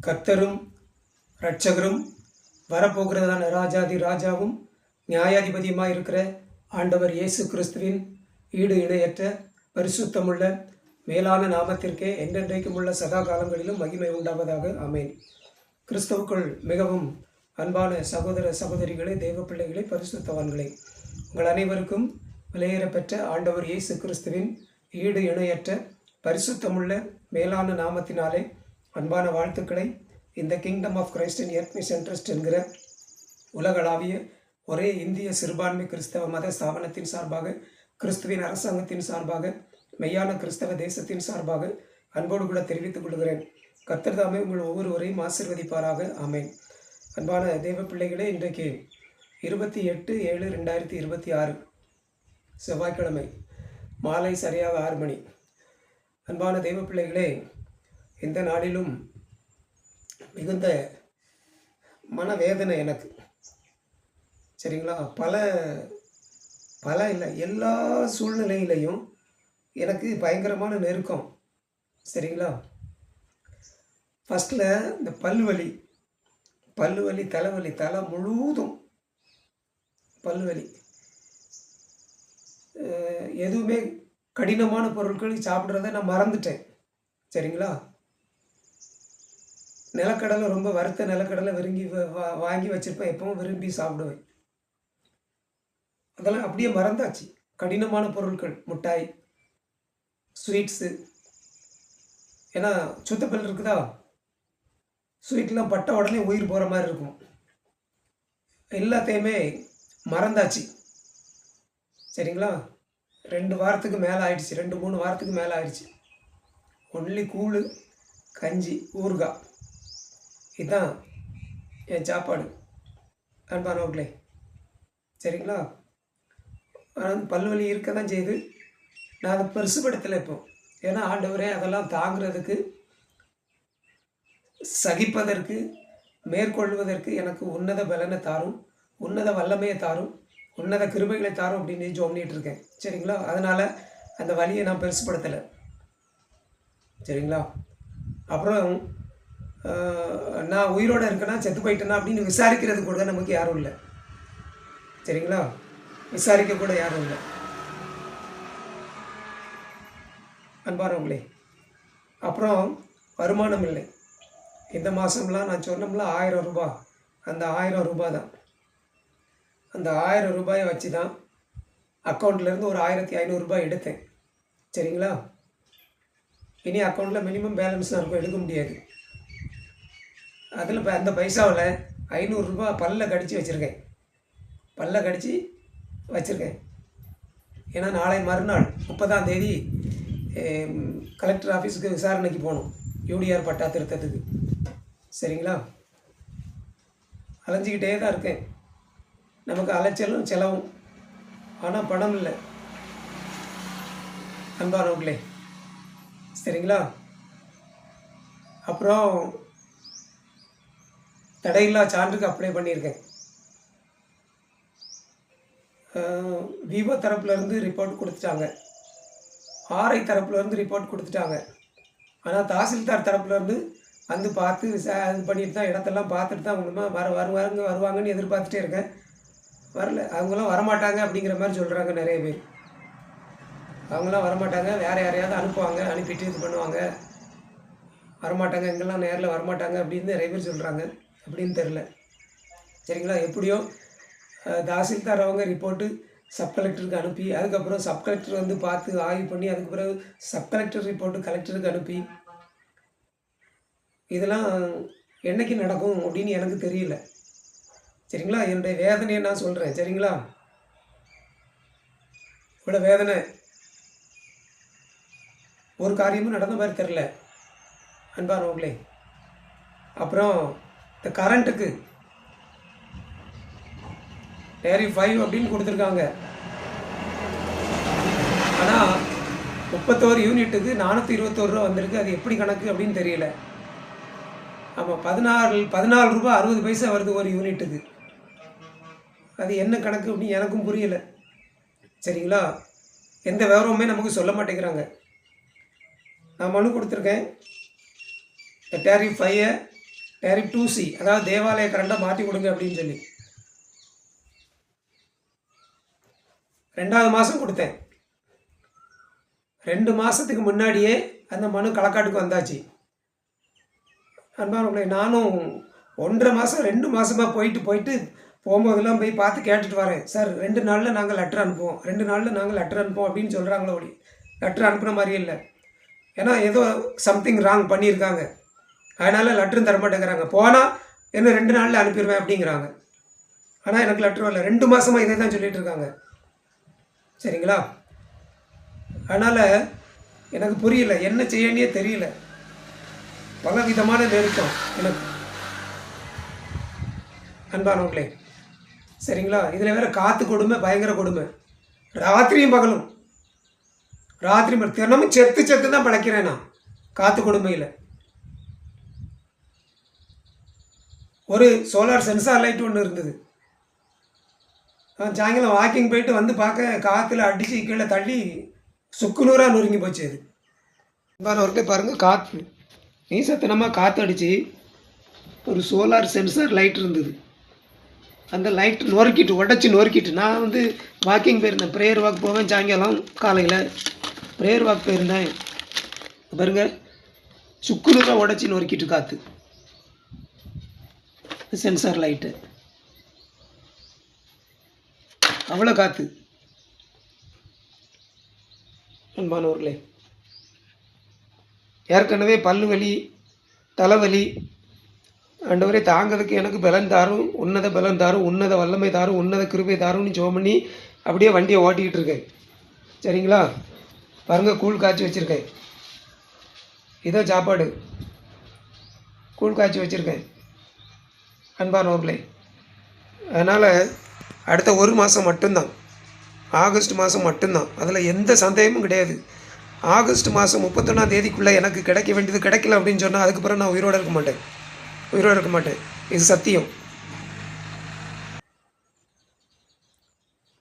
கர்த்தரும் இரட்சகரும் வரப்போகிறதான ராஜாதி ராஜாவும் நியாயாதிபதியுமாக இருக்கிற ஆண்டவர் இயேசு கிறிஸ்துவின் ஈடு இணையற்ற பரிசுத்தமுள்ள மேலான நாமத்திற்கே என்றென்றைக்கும் உள்ள சதா காலங்களிலும் மகிமை உண்டாவதாக ஆமேன். கிறிஸ்துவுக்குள் மிகவும் அன்பான சகோதர சகோதரிகளே, தேவ பிள்ளைகளே, பரிசுத்தவான்களே, உங்கள் அனைவருக்கும் விலையேற பெற்ற ஆண்டவர் இயேசு கிறிஸ்துவின் ஈடு இணையற்ற பரிசுத்தமுள்ள மேலான நாமத்தினாலே அன்பான வாழ்த்துக்களை இந்த kingdom of Christ in earth mission trust என்கிற உலகளாவிய ஒரே இந்திய சிறுபான்மை கிறிஸ்தவ மத ஸ்தாபனத்தின் சார்பாக, கிறிஸ்துவின் அரசாங்கத்தின் சார்பாக, மெய்யான கிறிஸ்தவ தேசத்தின் சார்பாக அன்போடு கூட தெரிவித்துக் கொள்கிறேன். கர்த்தர் தாமே உங்கள் ஒவ்வொருவரையும் ஆசீர்வதிப்பாராக. ஆமேன். அன்பான தேவ பிள்ளைகளே, இன்றைக்கு 28/7/2026 செவ்வாய்க்கிழமை மாலை சரியாக 6 மணி. அன்பான தெய்வ பிள்ளைகளே, இந்த நாளிலும் மிகுந்த மனவேதனை எனக்கு. சரிங்களா? பல இல்லை, எல்லா சூழ்நிலையிலையும் எனக்கு பயங்கரமான நெருக்கம். சரிங்களா? ஃபஸ்ட்டில் இந்த பல்வலி, தலைவலி, தலை முழுவதும் பல்வலி. எதுவுமே கடினமான பொருட்கள் சாப்பிட்றத நான் மறந்துட்டேன். சரிங்களா? நிலக்கடலை, ரொம்ப வறுத்த நிலக்கடலை வாங்கி வச்சுருப்பேன், எப்பவும் விரும்பி சாப்பிடுவேன். அதெல்லாம் அப்படியே மறந்தாச்சு. கடினமான பொருட்கள், மிட்டாய், ஸ்வீட்ஸு, ஏன்னா சுத்தப்பல் இருக்குதா, ஸ்வீட்லாம் பட்ட உடனே உயிர் போகிற மாதிரி இருக்கும். எல்லாத்தையுமே மறந்தாச்சு. சரிங்களா? 2 வாரத்துக்கு மேலே ஆயிடுச்சு, 2-3 வாரத்துக்கு மேலே ஆயிடுச்சு. ஒன்லி கூழ், கஞ்சி, ஊறுகாய், இதுதான் என் சாப்பாடு அன்பானவர்களே. சரிங்களா? ஆனால் பல்வலி இருக்க தான் செய்யுது. நான் அதை பெருசுபடுத்தலை இப்போ. ஏன்னா ஆண்டவரே அதெல்லாம் தாங்கிறதுக்கு, சகிப்பதற்கு, மேற்கொள்வதற்கு எனக்கு உன்னத பலனை தாரும், உன்னத வல்லமையை தாரும், உன்னத கிருபைகளை தாரும் அப்படின்னு ஜெபம் பண்ணிகிட்டு இருக்கேன். சரிங்களா? அதனால் அந்த வலியை நான் பெருசுபடுத்தலை. சரிங்களா? அப்புறம் நான் உயிரோடு இருக்கேன்னா செத்து போயிட்டேன்னா அப்படின்னு விசாரிக்கிறது கூட நமக்கு யாரும் இல்லை. சரிங்களா? விசாரிக்க கூட யாரும் இல்லை அன்பானவங்களே. அப்புறம் வருமானம் இல்லை. இந்த மாதம்லாம் நான் சொன்னோம்ல 1000 ரூபாய், அந்த 1000 ரூபாய் தான். அந்த 1000 ரூபாயை வச்சு தான் அக்கௌண்ட்லேருந்து ஒரு 1500 ரூபாய் எடுத்தேன். சரிங்களா? இனி அக்கௌண்ட்டில் மினிமம் பேலன்ஸ் தான் இருக்கும், எடுக்க முடியாது. அதில் அந்த பைசாவில் 500 ரூபாய் பல்ல கடித்து வச்சுருக்கேன். ஏன்னா நாளை மறுநாள் 30ஆம் தேதி கலெக்டர் ஆஃபீஸுக்கு விசாரணைக்கு போகணும், யூடிஆர் பட்டா திருத்தத்துக்கு. சரிங்களா? அலைஞ்சிக்கிட்டே தான் இருக்கேன். நமக்கு அலைச்சலும் செலவும், ஆனால் பணம் இல்லை அன்பானவர்களே. சரிங்களா? அப்புறம் தடையில்லா சான்றுக்கு அப்ளை பண்ணியிருக்கேன். விவோ தரப்புலேருந்து ரிப்போர்ட் கொடுத்துட்டாங்க, ஆர்ஐ தரப்புலேருந்து ரிப்போர்ட் கொடுத்துட்டாங்க. ஆனால் தாசில்தார் தரப்புலேருந்து வந்து பார்த்து இது பண்ணிட்டு தான், இடத்தெல்லாம் பார்த்துட்டு தான் அவங்க வருவாங்கன்னு எதிர்பார்த்துட்டே இருக்கேன். வரல. அவங்களாம் வரமாட்டாங்க அப்படிங்கிற மாதிரி சொல்கிறாங்க நிறைய பேர். அவங்களாம் வரமாட்டாங்க, வேறு யாரையாவது அனுப்புவாங்க, அனுப்பிட்டு இது பண்ணுவாங்க, வரமாட்டாங்க, எங்கெல்லாம் நேரில் வரமாட்டாங்க அப்படின்னு நிறைய பேர் சொல்கிறாங்க. அப்படின்னு தெரில. சரிங்களா? எப்படியோ தாசில்தார் அவங்க ரிப்போர்ட்டு சப் கலெக்டருக்கு அனுப்பி, அதுக்கப்புறம் சப் கலெக்டர் வந்து பார்த்து ஆய்வு பண்ணி, அதுக்கு பிறகு சப் கலெக்டர் ரிப்போர்ட்டு கலெக்டருக்கு அனுப்பி, இதெல்லாம் என்றைக்கு நடக்கும் அப்படின்னு எனக்கு தெரியல. சரிங்களா? என்னுடைய வேதனையை நான் சொல்கிறேன். சரிங்களா? இவ்வளோ வேதனை, ஒரு காரியமும் நடந்த மாதிரி தெரில அன்பானவங்களே. அப்புறம் இந்த கரண்ட்டுக்கு டேரிஃப் 5 அப்படின்னு கொடுத்துருக்காங்க. ஆனால் 31 யூனிட்டுக்கு 421 ரூபா வந்திருக்கு. அது எப்படி கணக்கு அப்படின்னு தெரியல. ஆமாம், 14 ரூபாய் 60 பைசா வருது ஒரு யூனிட்டுக்கு. அது என்ன கணக்கு அப்படின்னு எனக்கும் புரியலை. சரிங்களா? எந்த விவரமுமே நமக்கு சொல்ல மாட்டேங்கிறாங்க. நான் மனு கொடுத்துருக்கேன். டேரிஃப் 5 டேரிஃப் 2C, அதாவது தேவாலய கரண்டை மாற்றி கொடுங்க அப்படின்னு சொல்லி 2வது மாதம் கொடுத்தேன். 2 மாதத்துக்கு முன்னாடியே அந்த மனு களக்காட்டுக்கு வந்தாச்சு. அன்பானவர்களே, நானும் 1.5 மாதம் 2 மாதமாக போயிட்டு போகும்போதெல்லாம் போய் பார்த்து கேட்டுட்டு வரேன். சார் 2 நாளில் நாங்கள் லெட்டர் அனுப்புவோம், 2 நாளில் நாங்கள் லெட்டர் அனுப்புவோம் அப்படின்னு சொல்கிறாங்களோ ஒழி லெட்டர் அனுப்புன மாதிரியே இல்லை. ஏன்னா ஏதோ சம்திங் ராங் பண்ணியிருக்காங்க, அதனால் லெட்டரும் தரமாட்டேங்கிறாங்க. போனால் இன்னும் 2 நாளில் அனுப்பிடுவேன் அப்படிங்கிறாங்க. ஆனால் எனக்கு லெட்டர் வரல. 2 மாதமாக இதே தான் சொல்லிகிட்டு இருக்காங்க. சரிங்களா? அதனால் எனக்கு புரியல, என்ன செய்யனே தெரியல. பல விதமான நெருக்கம் எனக்கு, அன்பானவர்களே. சரிங்களா? இதில் வேறு காற்று கொடுமை, பயங்கர கொடுமை. ராத்திரியும் பகலும், தினமும் செத்து தான் பழைக்கிறேன் நான் காற்று கொடுமையில். ஒரு சோலார் சென்சார் லைட் ஒன்று இருந்தது. சாயங்காலம் வாக்கிங் போயிட்டு வந்து பார்க்க காற்றுல அடித்து கீழே தள்ளி சுக்குநூறாக நொறுங்கி போச்சு. அது அன்பானவர்களே பாருங்கள், காற்று நீசத்தனமாக காற்று அடித்து ஒரு சோலார் சென்சார் லைட் இருந்தது. அந்த லைட் உடச்சி நொறுக்கிட்டு நான் வந்து வாக்கிங் போயிருந்தேன். ப்ரேயர் வாக் போவேன் சாயங்காலம் காலையில். ப்ரேயர் வாக் போயிருந்தேன் பாருங்க, சுக்குநூறாக உடச்சி நொறுக்கிட்டு காற்று சென்சார் லைட்டு. அவ்வளோ காற்று. அன்பானவர்களே, ஏற்கனவே பல்லு வலி, தலைவலி, ஆண்டவரே தாங்கிறதுக்கு எனக்கு பலன் தாரும், உன்னத பலன் தாரும், உன்னத வல்லமை தாரும், உன்னத கிருபை தாரும்னு ஜெபம் பண்ணி அப்படியே வண்டியை ஓட்டிக்கிட்டு இருக்கேன். சரிங்களா? பாருங்கள், கூழ் காய்ச்சி வச்சுருக்கேன். இதோ சாப்பாடு, கூழ் காய்ச்சி வச்சுருக்கேன். அன்பானவர்களே, அதனால் அடுத்த 1 மாதம் மட்டும்தான், ஆகஸ்ட் மாதம் மட்டும்தான். அதில் எந்த சந்தேகமும் கிடையாது. ஆகஸ்ட் மாதம் 31ஆம் தேதிக்குள்ளே எனக்கு கிடைக்க வேண்டியது கிடைக்கல அப்படின்னு சொன்னால் அதுக்கப்புறம் நான் உயிரோடு இருக்க மாட்டேன். இது சத்தியம்.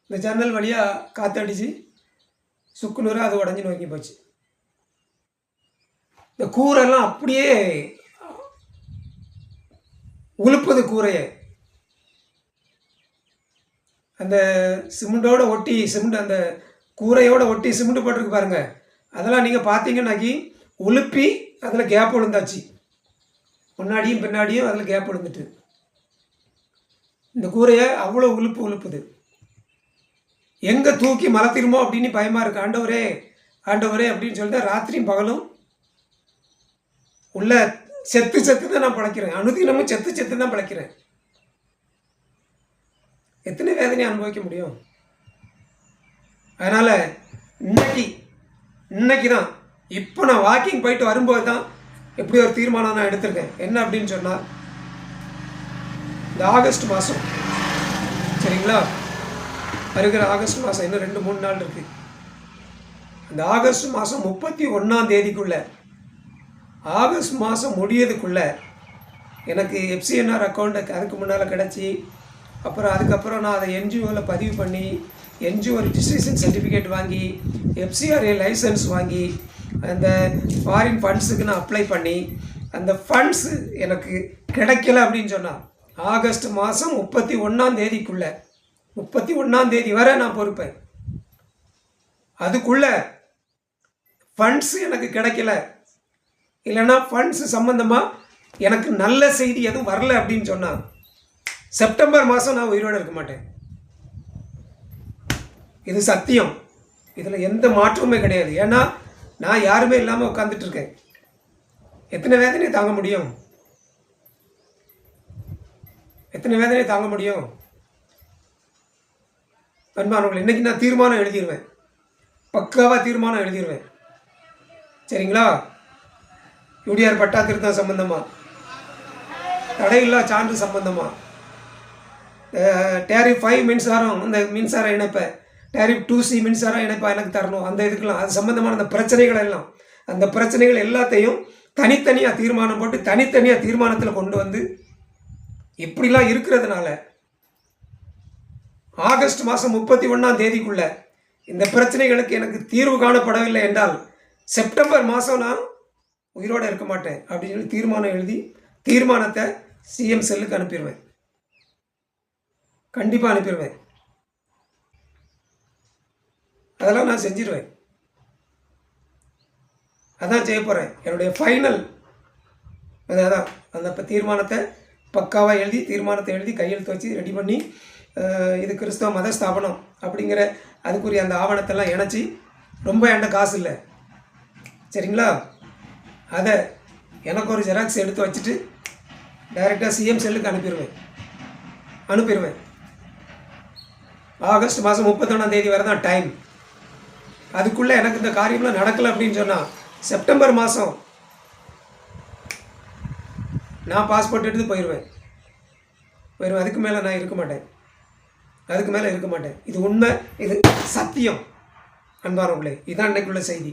இந்த ஜன்னல் வழியாக காற்றடிச்சு சுக்குநூறாக அது உடஞ்சி நோக்கி போச்சு. இந்த கூரைலாம் அப்படியே உழுப்புது. கூரையை அந்த சிமெண்டோடு ஒட்டி, அந்த கூரையோடு ஒட்டி சிமெண்ட் போட்டிருக்கு பாருங்கள், அதெல்லாம் நீங்கள் பார்த்தீங்கன்னாக்கி உழுப்பி அதில் கேப் விழுந்தாச்சு. முன்னாடியும் பின்னாடியும் அதில் கேப் விழுந்துட்டு இந்த கூரையை அவ்வளோ உழுப்புது. எங்கே தூக்கி மலத்திருமோ அப்படின்னு பயமாக இருக்குது. ஆண்டவரே அப்படின்னு சொல்லிட்டு ராத்திரியும் பகலும் உள்ள செத்து தான் நான் பிழைக்கிறேன். அனுதினமும் செத்து தான் பிழைக்கிறேன். எத்தனை வேதனையை அனுபவிக்க முடியும்? அதனால் இன்னைக்கு தான், இப்போ நான் வாக்கிங் போயிட்டு வரும்போது தான் எப்படி ஒரு தீர்மானம் நான் எடுத்திருக்கேன். என்ன அப்படின்னு சொன்னால், இந்த ஆகஸ்ட் மாதம், சரிங்களா, வருகிற ஆகஸ்ட் மாதம் இன்னும் 2-3 நாள் இருக்குது. அந்த ஆகஸ்ட் மாதம் 31ஆம் தேதிக்குள்ளே, ஆகஸ்ட் மாதம் முடியதுக்குள்ளே எனக்கு எஃப்சிஎன்ஆர் அக்கௌண்ட்டு அதுக்கு முன்னால் கிடச்சி, அதுக்கப்புறம் நான் அதை என்ஜிஓவில் பதிவு பண்ணி, என்ஜிஓ ரிஜிஸ்ட்ரேஷன் சர்டிஃபிகேட் வாங்கி, எஃப்சிஆர்ஏ லைசன்ஸ் வாங்கி, அந்த ஃபாரின் ஃபண்ட்ஸுக்கு நான் அப்ளை பண்ணி, அந்த ஃபண்ட்ஸு எனக்கு கிடைக்கல அப்படின்னு சொன்னால் ஆகஸ்ட் மாதம் 31ஆம் தேதிக்குள்ளே, 31ஆம் தேதி வரை நான் பொறுப்பேன். அதுக்குள்ளே ஃபண்ட்ஸு எனக்கு கிடைக்கல, இல்லைன்னா ஃபண்ட்ஸு சம்மந்தமாக எனக்கு நல்ல செய்தி எதுவும் வரல அப்படின்னு சொன்னால் செப்டம்பர் மாதம் நான் உயிரோடு இருக்க மாட்டேன். இது சத்தியம். இதில் எந்த மாற்றமுமே கிடையாது. ஏன்னா நான் யாருமே இல்லாமல் உட்காந்துட்டு இருக்கேன். எத்தனை வேதனையை தாங்க முடியும்? அன்பானவர்கள், இன்றைக்கி நான் தீர்மானம் எழுதிடுவேன். பக்காவாக தீர்மானம் எழுதிடுவேன். சரிங்களா? யூடிஆர் பட்டா திருத்தம் சம்பந்தமாக, தடையில்லா சான்று சம்பந்தமாக, டேரிஃப் 5 மின்சாரம், இந்த மின்சார இணைப்பை, டேரிஃப் 2C மின்சார இணைப்பை எனக்கு தரணும். அந்த இதுக்கெல்லாம் அது சம்மந்தமான அந்த பிரச்சனைகள் எல்லாத்தையும் தனித்தனியாக தீர்மானம் போட்டு தனித்தனியாக தீர்மானத்தில் கொண்டு வந்து இப்படிலாம் இருக்கிறதுனால ஆகஸ்ட் மாதம் 31ஆம் தேதிக்குள்ளே இந்த பிரச்சனைகளுக்கு எனக்கு தீர்வு காணப்படவில்லை என்றால் செப்டம்பர் மாதம் நான் உயிரோடு இருக்க மாட்டேன் அப்படின்னு சொல்லி தீர்மானம் எழுதி தீர்மானத்தை சிஎம் செல்லுக்கு அனுப்பிடுவேன். கண்டிப்பாக அனுப்பிடுவேன். அதெல்லாம் நான் செஞ்சிருவேன். அதான் செய்ய போகிறேன். என்னுடைய ஃபைனல் அதான் அந்த தீர்மானத்தை பக்காவாக எழுதி, தீர்மானத்தை எழுதி கையெழுத்து வச்சு ரெடி பண்ணி, இது கிறிஸ்தவ மத ஸ்தாபனம் அப்படிங்கிற அதுக்குரிய அந்த ஆவணத்தெல்லாம் இணைச்சி, ரொம்ப என்கிட்ட காசு இல்லை சரிங்களா, அதை எனக்கு ஒரு ஜெராக்ஸ் எடுத்து வச்சுட்டு டைரெக்டாக சிஎம் செல்லுக்கு அனுப்பிடுவேன். ஆகஸ்ட் மாதம் 31 வரை தான் டைம். அதுக்குள்ளே எனக்கு இந்த காரியம்லாம் நடக்கலை அப்படின்னு சொன்னால் செப்டம்பர் மாதம் நான் பாஸ்போர்ட் எடுத்து போயிடுவேன். அதுக்கு மேலே நான் இருக்க மாட்டேன். இது உண்மை, இது சத்தியம். அன்பானவர்களே, இதுதான் இன்னைக்குள்ள செய்தி.